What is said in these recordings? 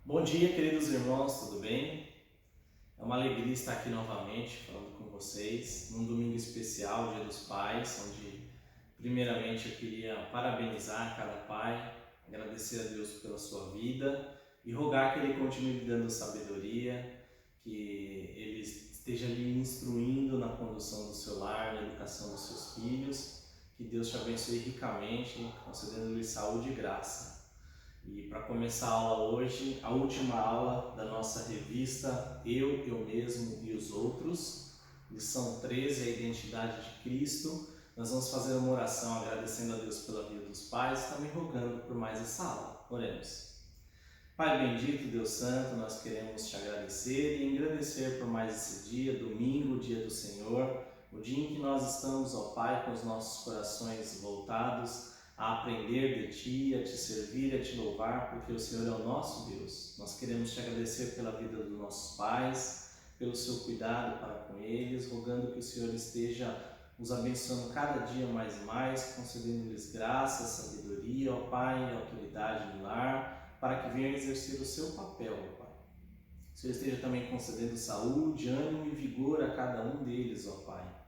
Bom dia, queridos irmãos, tudo bem? É uma alegria estar aqui novamente falando com vocês num domingo especial, Dia dos Pais, onde primeiramente eu queria parabenizar cada pai, agradecer a Deus pela sua vida e rogar que Ele continue lhe dando sabedoria, que Ele esteja lhe instruindo na condução do seu lar, na educação dos seus filhos, que Deus te abençoe ricamente, concedendo-lhe saúde e graça. E para começar a aula hoje, a última aula da nossa revista Eu Mesmo e os Outros, lição 13, a identidade de Cristo. Nós vamos fazer uma oração agradecendo a Deus pela vida dos pais e também rogando por mais essa aula. Oremos. Pai bendito, Deus Santo, nós queremos te agradecer e agradecer por mais esse dia, domingo, dia do Senhor, o dia em que nós estamos, ó Pai, com os nossos corações voltados a aprender de Ti, a Te servir, a Te louvar, porque o Senhor é o nosso Deus. Nós queremos Te agradecer pela vida dos nossos pais, pelo Seu cuidado para com eles, rogando que o Senhor esteja os abençoando cada dia mais e mais, concedendo-lhes graça, sabedoria, ó Pai, e autoridade no lar, para que venham exercer o Seu papel, ó Pai. Que o Senhor esteja também concedendo saúde, ânimo e vigor a cada um deles, ó Pai.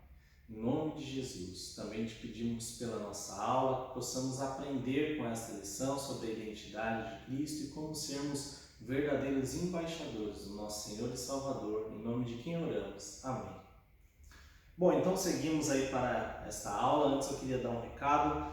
Em nome de Jesus, também te pedimos pela nossa aula que possamos aprender com esta lição sobre a identidade de Cristo e como sermos verdadeiros embaixadores do nosso Senhor e Salvador, em nome de quem oramos. Amém. Bom, então seguimos aí para esta aula. Antes eu queria dar um recado.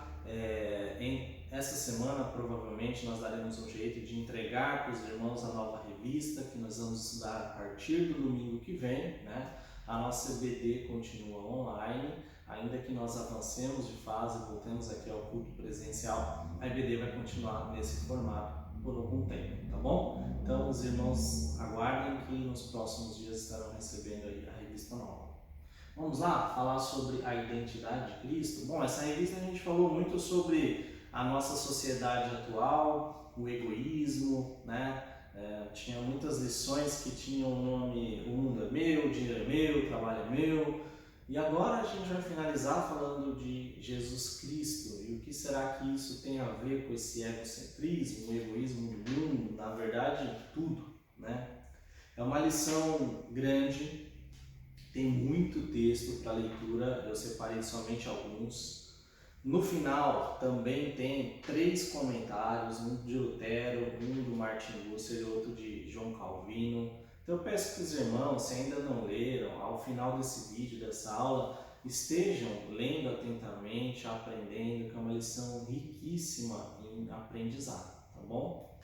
Essa semana, provavelmente, nós daremos um jeito de entregar para os irmãos a nova revista que nós vamos estudar a partir do domingo que vem, né? A nossa EBD continua online, ainda que nós avancemos de fase e voltemos aqui ao culto presencial, a EBD vai continuar nesse formato por algum tempo, tá bom? Então os irmãos aguardem que nos próximos dias estarão recebendo aí a revista nova. Vamos lá falar sobre a identidade de Cristo? Bom, essa revista a gente falou muito sobre a nossa sociedade atual, o egoísmo, né? Tinha muitas lições que tinham o nome "O mundo é meu, o dinheiro é meu, o trabalho é meu". E agora a gente vai finalizar falando de Jesus Cristo. E o que será que isso tem a ver com esse egocentrismo, o egoísmo do mundo? Na verdade, tudo, né? É uma lição grande, tem muito texto para leitura, eu separei somente alguns. No final também tem 3 comentários, um de Lutero, um do Martin Luther e outro de João Calvino. Então eu peço que os irmãos, se ainda não leram, ao final desse vídeo, dessa aula, estejam lendo atentamente, aprendendo, que é uma lição riquíssima em aprendizado, tá bom?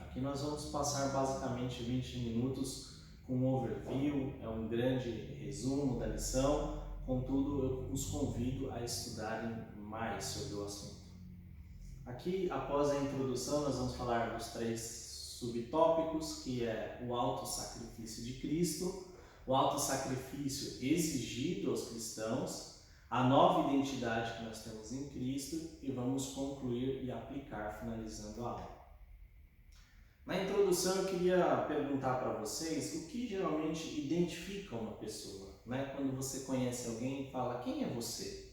Aqui nós vamos passar basicamente 20 minutos com um overview, é um grande resumo da lição, contudo eu os convido a estudarem mais sobre o assunto. Aqui, após a introdução, nós vamos falar dos 3 subtópicos, que é o autossacrifício de Cristo, o autossacrifício exigido aos cristãos, a nova identidade que nós temos em Cristo e vamos concluir e aplicar finalizando a aula. Na introdução eu queria perguntar para vocês o que geralmente identifica uma pessoa, né? Quando você conhece alguém e fala, quem é você?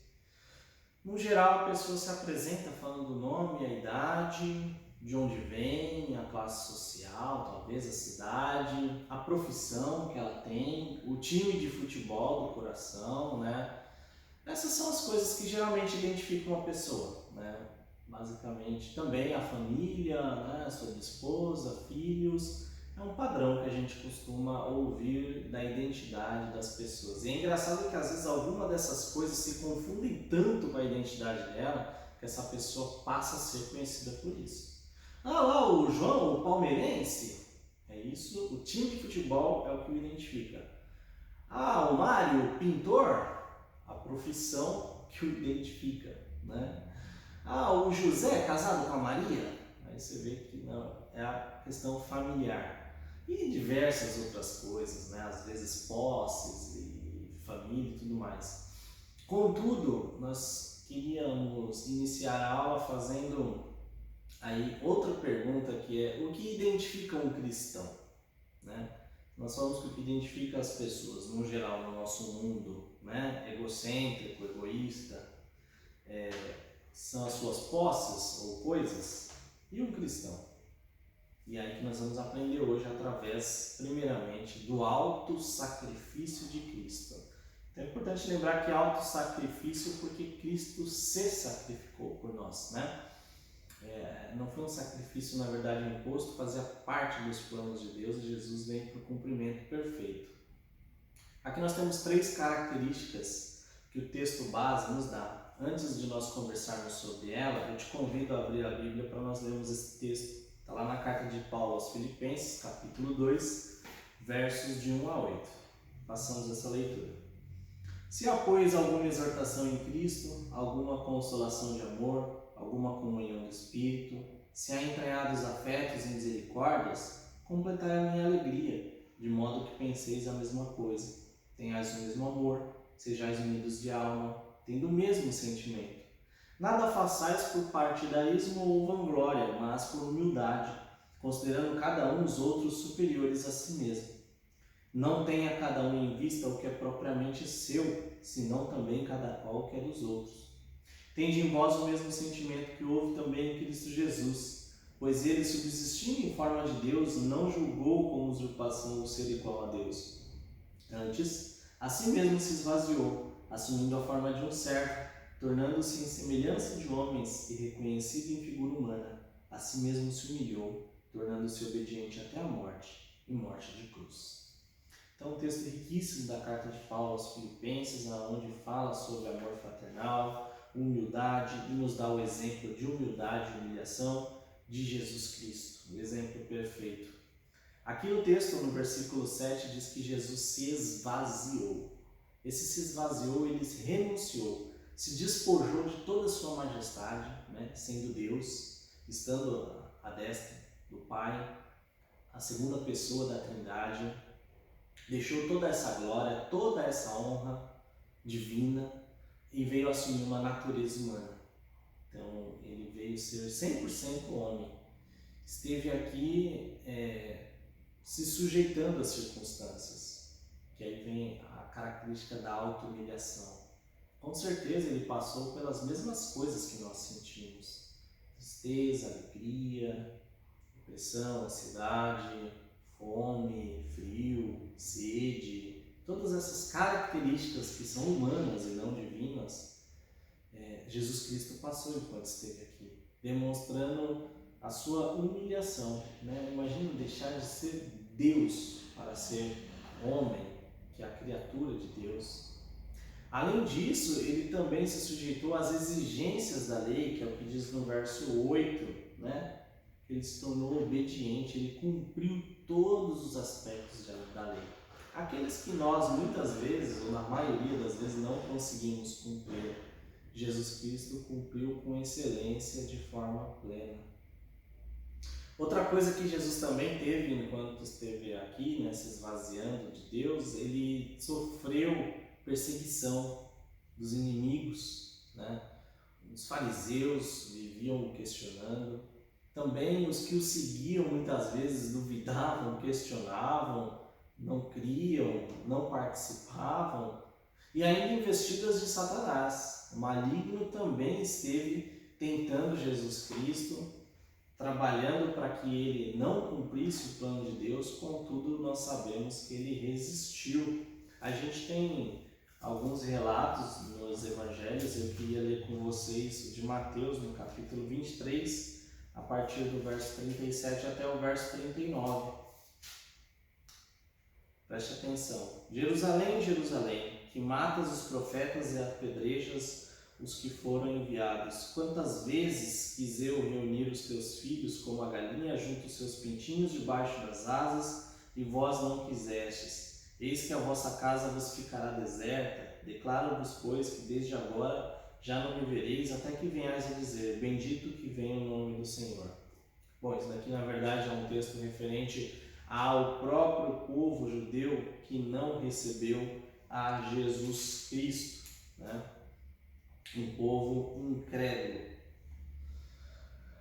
No geral, a pessoa se apresenta falando o nome, a idade, de onde vem, a classe social, talvez a cidade, a profissão que ela tem, o time de futebol do coração, né? Essas são as coisas que geralmente identificam uma pessoa, né? Basicamente, também a família, né? Sua esposa, filhos, é um padrão que a gente costuma ouvir da identidade das pessoas. E é engraçado que às vezes alguma dessas coisas se confundem tanto com a identidade dela, que essa pessoa passa a ser conhecida por isso. Ah lá, o João, o palmeirense, é isso, o time de futebol é o que o identifica. Ah, o Mário, o pintor, a profissão que o identifica, né? Ah, o José casado com a Maria, aí você vê que não, é a questão familiar. E diversas outras coisas, né? Às vezes posses e família e tudo mais. Contudo, nós queríamos iniciar a aula fazendo aí outra pergunta, que é o que identifica um cristão, né? Nós falamos que o que identifica as pessoas, no geral, no nosso mundo, né? Egocêntrico, egoísta, são as suas posses ou coisas. E um cristão? E é aí que nós vamos aprender hoje através, primeiramente, do auto-sacrifício de Cristo. Então é importante lembrar que auto-sacrifício porque Cristo se sacrificou por nós, né? Não foi um sacrifício, na verdade, imposto, fazia parte dos planos de Deus e Jesus vem para o cumprimento perfeito. Aqui nós temos 3 características que o texto base nos dá. Antes de nós conversarmos sobre ela, eu te convido a abrir a Bíblia para nós lermos esse texto. Está lá na carta de Paulo aos Filipenses, capítulo 2, versos de 1 a 8. Façamos essa leitura. Se há, pois, alguma exortação em Cristo, alguma consolação de amor, alguma comunhão do Espírito, se há entranhados afetos e misericórdias, completai a minha alegria, de modo que penseis a mesma coisa. Tenhais o mesmo amor, sejais unidos de alma, tendo o mesmo sentimento. Nada façais por partidarismo ou vanglória, mas por humildade, considerando cada um os outros superiores a si mesmo. Não tenha cada um em vista o que é propriamente seu, senão também cada qual o que é dos outros. Tende em vós o mesmo sentimento que houve também em Cristo Jesus, pois ele, subsistindo em forma de Deus, não julgou como usurpação o ser igual a Deus. Antes, a si mesmo se esvaziou, assumindo a forma de um servo, tornando-se em semelhança de homens e reconhecido em figura humana. A si mesmo se humilhou, tornando-se obediente até a morte, e morte de cruz. Então, um texto riquíssimo da carta de Paulo aos Filipenses, onde fala sobre amor fraternal, humildade, e nos dá o exemplo de humildade e humilhação de Jesus Cristo, o exemplo perfeito. Aqui no texto, no versículo 7, diz que Jesus se esvaziou. Esse se esvaziou, ele se renunciou, se despojou de toda a sua majestade, né, sendo Deus, estando à destra do Pai, a segunda pessoa da Trindade, deixou toda essa glória, toda essa honra divina e veio assumir uma natureza humana. Então, ele veio ser 100% homem. Esteve aqui se sujeitando às circunstâncias, que aí vem a característica da auto-humilhação. Com certeza ele passou pelas mesmas coisas que nós sentimos: tristeza, alegria, depressão, ansiedade, fome, frio, sede, todas essas características que são humanas e não divinas, Jesus Cristo passou enquanto esteve aqui, demonstrando a sua humilhação, né? Imagina deixar de ser Deus para ser homem, que é a criatura de Deus. Além disso, ele também se sujeitou às exigências da lei, que é o que diz no verso 8, né? Ele se tornou obediente, ele cumpriu todos os aspectos da lei. Aqueles que nós muitas vezes, ou na maioria das vezes, não conseguimos cumprir, Jesus Cristo cumpriu com excelência de forma plena. Outra coisa que Jesus também teve enquanto esteve aqui, né, se esvaziando de Deus, ele sofreu perseguição dos inimigos, né? Os fariseus viviam o questionando, também os que o seguiam muitas vezes duvidavam, questionavam, não criam, não participavam, e ainda investidas de Satanás. O maligno também esteve tentando Jesus Cristo, trabalhando para que ele não cumprisse o plano de Deus, contudo nós sabemos que ele resistiu. A gente tem alguns relatos nos evangelhos, eu queria ler com vocês o de Mateus, no capítulo 23, a partir do verso 37 até o verso 39. Preste atenção. Jerusalém, Jerusalém, que matas os profetas e apedrejas os que foram enviados. Quantas vezes quis eu reunir os teus filhos como a galinha junto os seus pintinhos debaixo das asas, e vós não quisestes. Eis que a vossa casa vos ficará deserta. Declaro-vos, pois, que desde agora já não me vereis, até que venhais a dizer: bendito que venha o nome do Senhor. Bom, isso daqui na verdade é um texto referente ao próprio povo judeu que não recebeu a Jesus Cristo, né? Um povo incrédulo.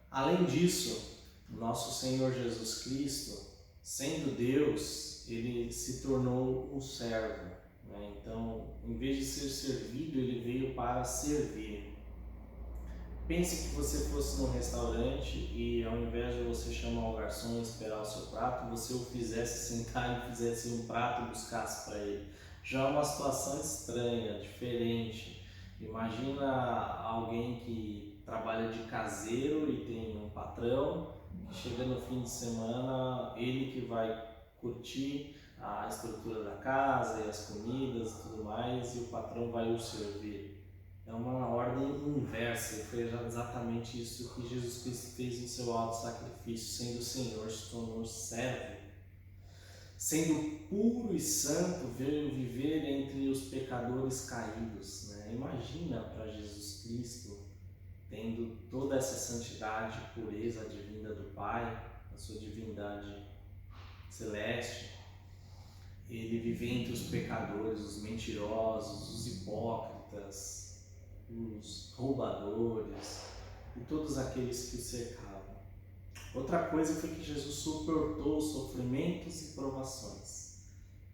Além disso, nosso Senhor Jesus Cristo, sendo Deus, ele se tornou um servo, né? Então, em vez de ser servido, ele veio para servir. Pense que você fosse num restaurante e ao invés de você chamar o garçom e esperar o seu prato, você o fizesse sentar e fizesse um prato e buscasse para ele. Já é uma situação estranha, diferente. Imagina alguém que trabalha de caseiro e tem um patrão que chega no fim de semana, ele que vai curtir a estrutura da casa e as comidas e tudo mais, e o patrão vai o servir. É uma ordem inversa, e foi exatamente isso que Jesus Cristo fez no seu alto sacrifício. Sendo o Senhor, se tornou servo. Sendo puro e santo, veio viver entre os pecadores caídos. Né? Imagina para Jesus Cristo, tendo toda essa santidade, pureza advinda do Pai, a sua divindade celeste, ele viver entre os pecadores, os mentirosos, os hipócritas, os roubadores e todos aqueles que o cercavam. Outra coisa foi que Jesus suportou sofrimentos e provações.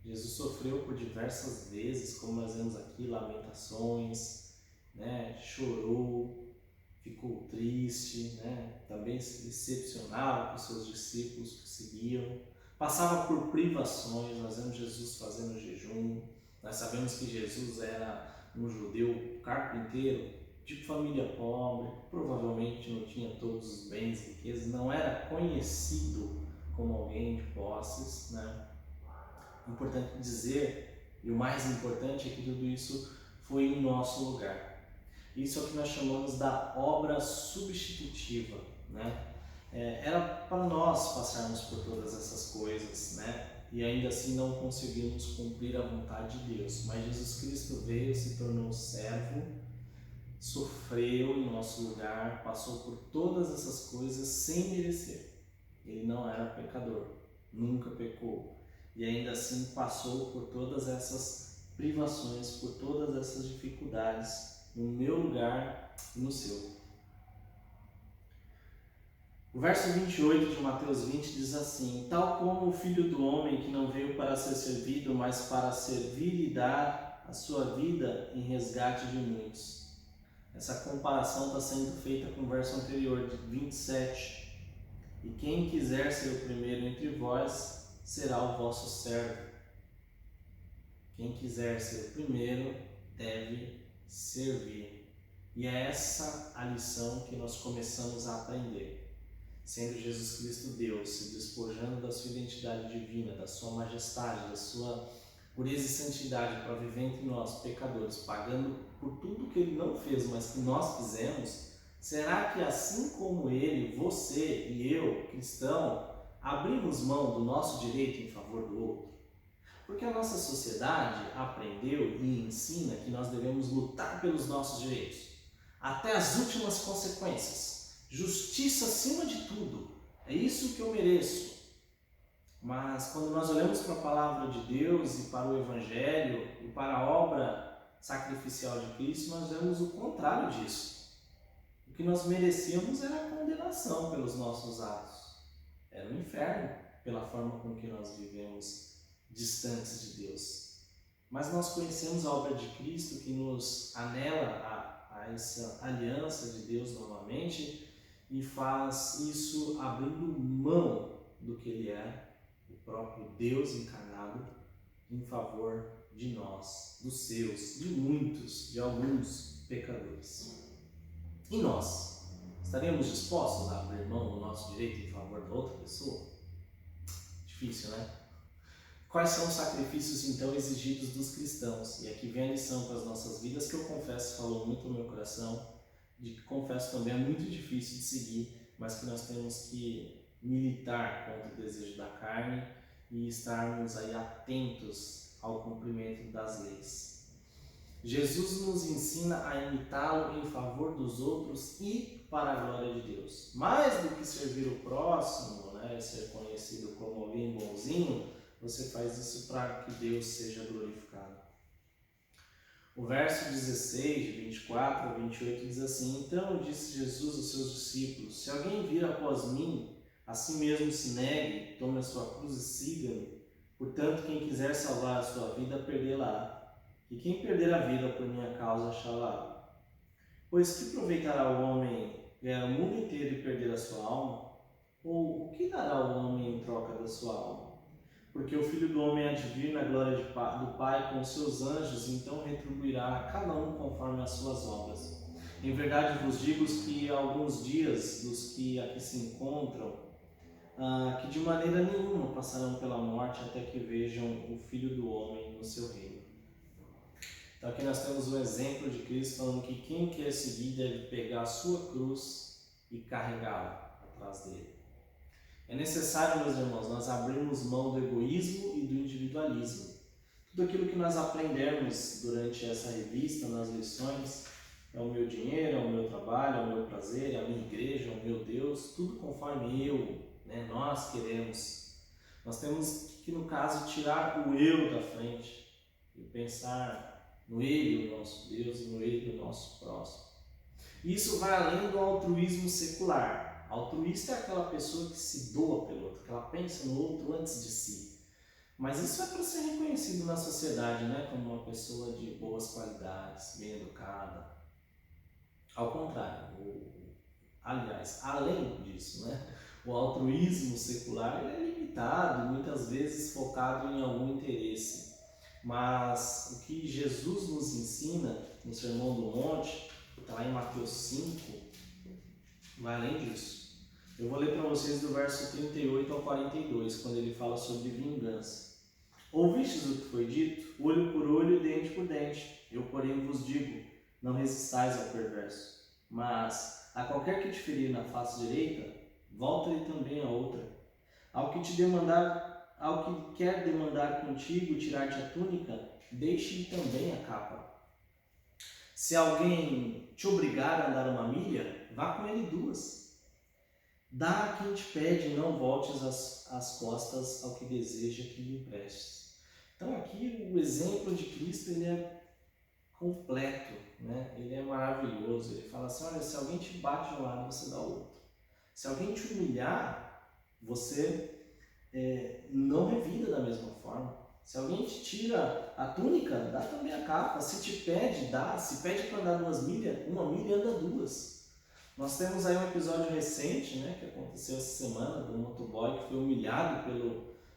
Jesus sofreu por diversas vezes, como nós vemos aqui, lamentações, né? Chorou, ficou triste, né? Também se decepcionava com seus discípulos que seguiam, passava por privações. Nós vemos Jesus fazendo jejum. Nós sabemos que Jesus era um judeu carpinteiro, de família pobre, provavelmente não tinha todos os bens e riquezas, não era conhecido como alguém de posses, né? Importante dizer, e o mais importante é que tudo isso foi em nosso lugar. Isso é o que nós chamamos da obra substitutiva, né? Era para nós passarmos por todas essas coisas, né? E ainda assim não conseguimos cumprir a vontade de Deus. Mas Jesus Cristo veio, se tornou servo, sofreu em nosso lugar, passou por todas essas coisas sem merecer. Ele não era pecador, nunca pecou. E ainda assim passou por todas essas privações, por todas essas dificuldades, no meu lugar e no seu. O verso 28 de Mateus 20 diz assim: tal como o Filho do Homem, que não veio para ser servido, mas para servir e dar a sua vida em resgate de muitos. Essa comparação está sendo feita com o verso anterior, de 27. E quem quiser ser o primeiro entre vós, será o vosso servo. Quem quiser ser o primeiro, deve servir. E é essa a lição que nós começamos a aprender. Sendo Jesus Cristo Deus, se despojando da sua identidade divina, da sua majestade, da sua pureza e santidade para viver entre nós, pecadores, pagando por tudo que Ele não fez, mas que nós fizemos, será que assim como Ele, você e eu, cristão, abrimos mão do nosso direito em favor do outro? Porque a nossa sociedade aprendeu e ensina que nós devemos lutar pelos nossos direitos, até as últimas consequências. Justiça acima de tudo, é isso que eu mereço. Mas quando nós olhamos para a palavra de Deus e para o Evangelho e para a obra sacrificial de Cristo, nós vemos o contrário disso. O que nós merecíamos era a condenação pelos nossos atos, era o inferno pela forma com que nós vivemos distantes de Deus. Mas nós conhecemos a obra de Cristo que nos anela a essa aliança de Deus novamente, e faz isso abrindo mão do que Ele é, o próprio Deus encarnado, em favor de nós, dos seus, de muitos, de alguns pecadores. E nós? Estaremos dispostos a abrir mão do nosso direito em favor da outra pessoa? Difícil, né? Quais são os sacrifícios então exigidos dos cristãos? E aqui vem a lição para as nossas vidas, que eu confesso falou muito no meu coração, de que confesso também é muito difícil de seguir, mas que nós temos que militar contra o desejo da carne e estarmos aí atentos ao cumprimento das leis. Jesus nos ensina a imitá-lo em favor dos outros e para a glória de Deus. Mais do que servir o próximo, né, ser conhecido como alguém bonzinho, você faz isso para que Deus seja glorificado. O verso 16, 24 a 28 diz assim: então disse Jesus aos seus discípulos: se alguém vir após mim, a si mesmo se negue, tome a sua cruz e siga-me. Portanto, quem quiser salvar a sua vida, perdê-la-á. E quem perder a vida por minha causa, achá-la-á. Pois que aproveitará o homem ganhar o mundo inteiro e perder a sua alma? Ou o que dará o homem em troca da sua alma? Porque o Filho do Homem há de vir na glória do Pai com os seus anjos, e então retribuirá a cada um conforme as suas obras. Em verdade vos digo que há alguns dias dos que aqui se encontram, que de maneira nenhuma passarão pela morte até que vejam o Filho do Homem no seu reino. Então aqui nós temos um exemplo de Cristo falando que quem quer seguir deve pegar a sua cruz e carregá-la atrás dele. É necessário, meus irmãos, nós abrirmos mão do egoísmo e do individualismo. Tudo aquilo que nós aprendemos durante essa revista, nas lições, é o meu dinheiro, é o meu trabalho, é o meu prazer, é a minha igreja, é o meu Deus, tudo conforme eu, nós queremos. Nós temos que, no caso, tirar o eu da frente e pensar no Ele, o nosso Deus, e no Ele, o nosso próximo. Isso vai além do altruísmo secular. Altruísta é aquela pessoa que se doa pelo outro, que ela pensa no outro antes de si. Mas isso é para ser reconhecido na sociedade, como uma pessoa de boas qualidades, bem educada. Ao contrário, aliás, além disso, o altruísmo secular é limitado, muitas vezes focado em algum interesse. Mas o que Jesus nos ensina no Sermão do Monte, está lá em Mateus 5, vai além disso. Eu vou ler para vocês do verso 38 ao 42, quando ele fala sobre vingança. Ouvistes o que foi dito? Olho por olho e dente por dente. Eu, porém, vos digo, não resistais ao perverso. Mas a qualquer que te ferir na face direita, volta-lhe também a outra. Ao que quer demandar contigo, tirar-te a túnica, deixe-lhe também a capa. Se alguém te obrigar a andar 1 milha, vá com ele 2. Dá a quem te pede e não voltes as costas ao que deseja que lhe emprestes. Então aqui o exemplo de Cristo ele é completo, ele é maravilhoso. Ele fala assim, olha, se alguém te bate de um lado, você dá o outro. Se alguém te humilhar, você não revida da mesma forma. Se alguém te tira a túnica, dá também a capa. Se te pede, dá. Se pede para andar 2 milhas, 1 milha anda 2. Nós temos aí um episódio recente, que aconteceu essa semana, do motoboy que foi humilhado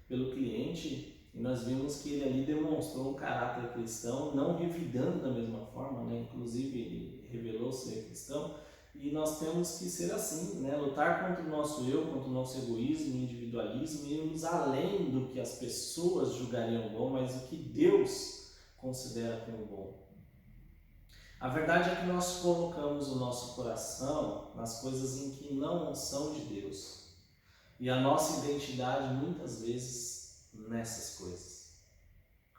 pelo cliente, e nós vimos que ele ali demonstrou um caráter cristão, não revidando da mesma forma, inclusive ele revelou ser cristão, e nós temos que ser assim, lutar contra o nosso eu, contra o nosso egoísmo, individualismo, e irmos além do que as pessoas julgariam bom, mas o que Deus considera como bom. A verdade é que nós colocamos o nosso coração nas coisas em que não são de Deus. E a nossa identidade muitas vezes nessas coisas.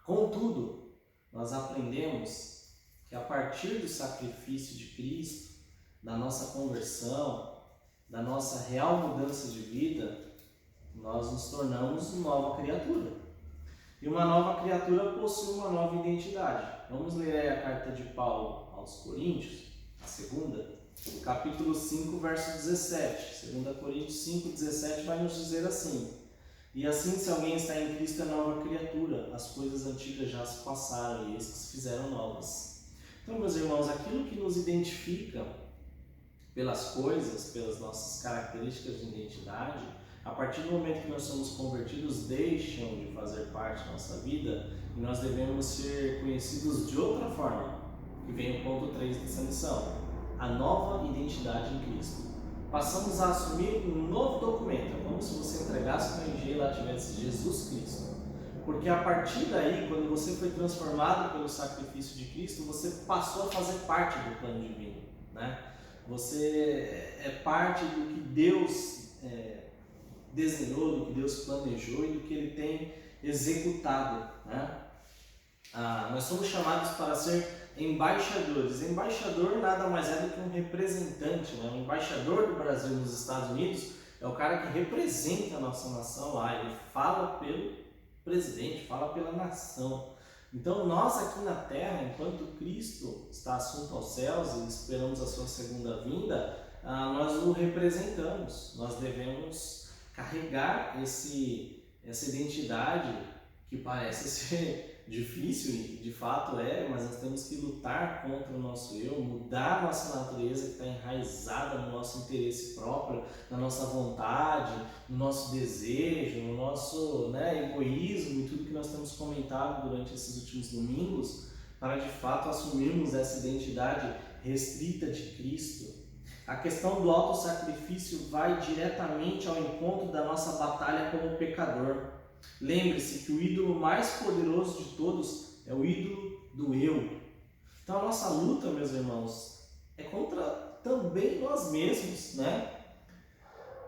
Contudo, nós aprendemos que a partir do sacrifício de Cristo, da nossa conversão, da nossa real mudança de vida, nós nos tornamos uma nova criatura. E uma nova criatura possui uma nova identidade. Vamos ler aí a carta de Paulo aos Coríntios, a segunda, capítulo 5, verso 17. 2 Coríntios 5, 17 vai nos dizer assim: e assim, se alguém está em Cristo, é nova criatura, as coisas antigas já se passaram e eis que se fizeram novas. Então, meus irmãos, aquilo que nos identifica pelas coisas, pelas nossas características de identidade, a partir do momento que nós somos convertidos, deixam de fazer parte da nossa vida e nós devemos ser conhecidos de outra forma, que vem o ponto 3 dessa lição, a nova identidade em Cristo. Passamos a assumir um novo documento, é como se você entregasse no RG e lá tivesse Jesus Cristo. Porque a partir daí, quando você foi transformado pelo sacrifício de Cristo, você passou a fazer parte do plano divino, Você é parte do que Deus desenhou, do que Deus planejou e do que Ele tem executado, nós somos chamados para ser embaixadores. Embaixador nada mais é do que um representante, O embaixador do Brasil nos Estados Unidos é o cara que representa a nossa nação lá, ele fala pelo presidente, fala pela nação. Então nós aqui na terra, enquanto Cristo está assunto aos céus e esperamos a sua segunda vinda, nós o representamos, nós devemos carregar essa identidade que parece ser difícil, e de fato é, mas nós temos que lutar contra o nosso eu, mudar a nossa natureza que está enraizada no nosso interesse próprio, na nossa vontade, no nosso desejo, no nosso egoísmo e tudo que nós temos comentado durante esses últimos domingos, para de fato assumirmos essa identidade restrita de Cristo. A questão do autossacrifício vai diretamente ao encontro da nossa batalha como pecador. Lembre-se que o ídolo mais poderoso de todos é o ídolo do eu. Então a nossa luta, meus irmãos, é contra também nós mesmos, né?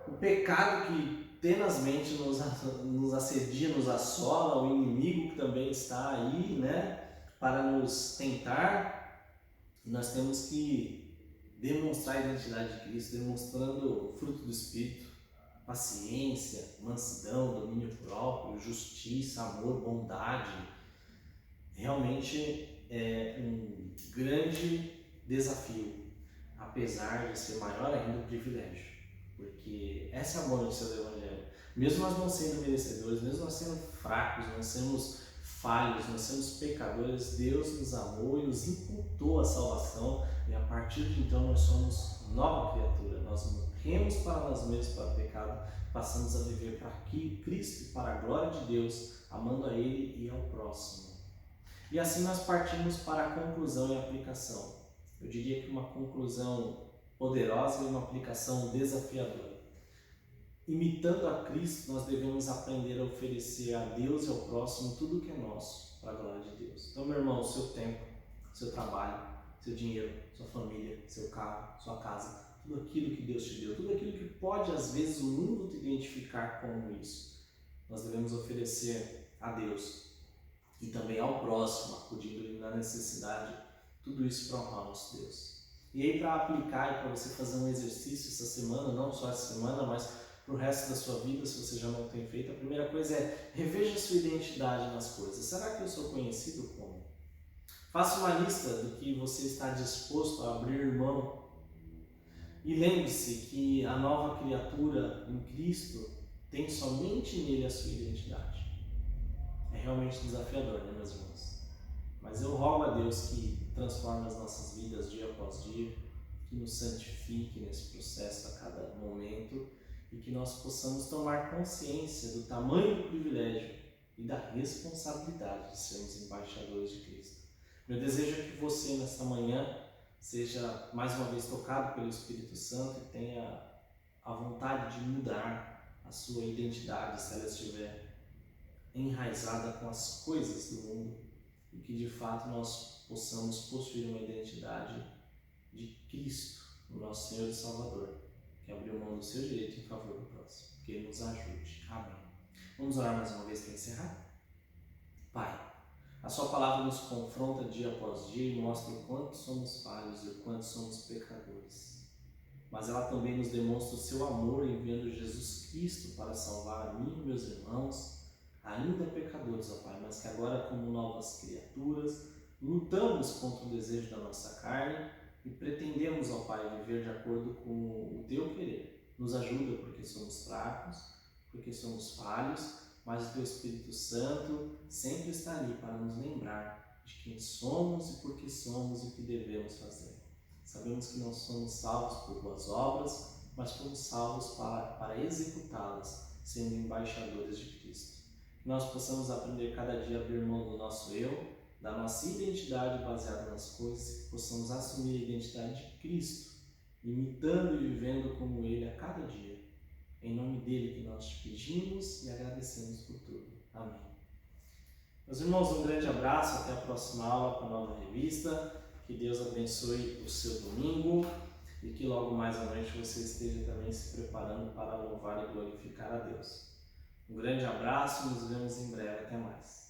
O pecado que tenazmente nos assedia, nos assola, o inimigo que também está aí, né? Para nos tentar, nós temos que demonstrar a identidade de Cristo, demonstrando o fruto do Espírito, paciência, mansidão, domínio próprio, justiça, amor, bondade. Realmente é um grande desafio, apesar de ser maior ainda o privilégio, porque essa é a boa notícia do Evangelho. Mesmo nós não sendo merecedores, mesmo nós sendo fracos, nós somos falhos, nós somos pecadores, Deus nos amou e nos imputou a salvação, e a partir de então nós somos nova criatura, nós morremos para nós mesmos, para o pecado, passamos a viver para Cristo e para a glória de Deus, amando a Ele e ao próximo. E assim nós partimos para a conclusão e aplicação. Eu diria que uma conclusão poderosa e uma aplicação desafiadora. Imitando a Cristo, nós devemos aprender a oferecer a Deus e ao próximo tudo o que é nosso, para a glória de Deus. Então, meu irmão, o seu tempo, o seu trabalho, seu dinheiro, sua família, seu carro, sua casa, tudo aquilo que Deus te deu, tudo aquilo que pode, às vezes, o mundo te identificar como isso, nós devemos oferecer a Deus e também ao próximo, acudindo na necessidade, tudo isso para honrar o nosso Deus. E aí, para aplicar e para você fazer um exercício essa semana, não só essa semana, mas para o resto da sua vida, se você já não tem feito, a primeira coisa é reveja a sua identidade nas coisas. Será que eu sou conhecido como? Faça uma lista do que você está disposto a abrir mão. E lembre-se que a nova criatura em Cristo tem somente nele a sua identidade. É realmente desafiador, né, meus irmãos? Mas eu rogo a Deus que transforme as nossas vidas dia após dia, que nos santifique nesse processo a cada momento e que nós possamos tomar consciência do tamanho do privilégio e da responsabilidade de sermos embaixadores de Cristo. Meu desejo é que você, nesta manhã, seja mais uma vez tocado pelo Espírito Santo e tenha a vontade de mudar a sua identidade, se ela estiver enraizada com as coisas do mundo, e que de fato nós possamos possuir uma identidade de Cristo, o nosso Senhor e Salvador, que abriu mão do seu direito em favor do próximo. Que Ele nos ajude. Amém. Vamos orar mais uma vez para encerrar? Pai, a sua palavra nos confronta dia após dia e mostra o quanto somos falhos e o quanto somos pecadores. Mas ela também nos demonstra o seu amor enviando Jesus Cristo para salvar a mim e meus irmãos, ainda pecadores, ó Pai, mas que agora, como novas criaturas, lutamos contra o desejo da nossa carne e pretendemos, ó Pai, viver de acordo com o Teu querer. Nos ajuda porque somos fracos, porque somos falhos, mas o Teu Espírito Santo sempre está ali para nos lembrar de quem somos e por que somos e o que devemos fazer. Sabemos que não somos salvos por boas obras, mas fomos salvos para executá-las, sendo embaixadores de Cristo. Que nós possamos aprender cada dia a abrir mão do nosso eu, da nossa identidade baseada nas coisas, que possamos assumir a identidade de Cristo, imitando e vivendo como Ele a cada dia. Em nome dele que nós te pedimos e agradecemos por tudo. Amém. Meus irmãos, um grande abraço, até a próxima aula com a nova revista. Que Deus abençoe o seu domingo e que logo mais à noite você esteja também se preparando para louvar e glorificar a Deus. Um grande abraço e nos vemos em breve. Até mais.